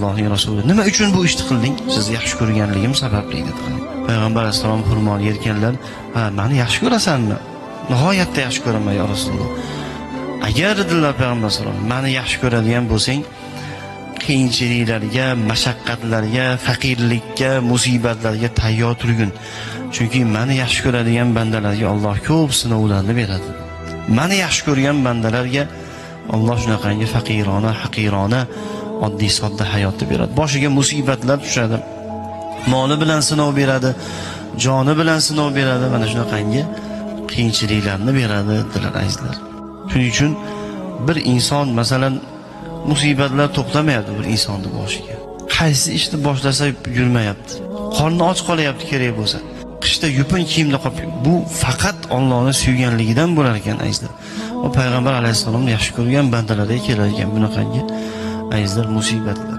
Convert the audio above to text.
Allohning rasuli, nima uchun bu ishni qilding? Sizni yaxshi ko'rganligim sababli dedi. Payg'ambar alayhisalom xurmoni yerkanlar, ha, meni yaxshi ko'rasanmi? Nihoyatda yaxshi ko'raman ya Rasululloh. Agar dedilar Payg'ambar alayhisalom, meni yaxshi ko'radigan bo'lsang, qiyinchiliklarga, mashaqqatlarga, faqirlikka, musibatlarga tayyor turgin. Chunki meni yaxshi ko'radigan bandalarga Alloh ko'p sinovlarni beradi. Meni yaxshi ko'rgan bandalarga Alloh shunaqangi faqirona, haqirona, oddiy sodda hayotni beradi. Boshiga musibatlar tushadi. Moli bilan sinov beradi, joni bilan sinov beradi, mana shunaqangi qiyinchiliklarni beradi dedilar azizlar. Shuning uchun bir inson masalan musibatlar to'xtamayapti bir insonning boshiga. Qaysi ishni boshlasa yurmayapti. Qorni och qolyapti kerak bo'lsa. Qishda yupun kiyimda qolib, bu faqat Allohning suyganligidan bo'lar ekan azizlar. Va payg'ambar alayhisalom yaxshi ko'rgan bandalarga kelar ekan bunaqangi azizlar musibatlar.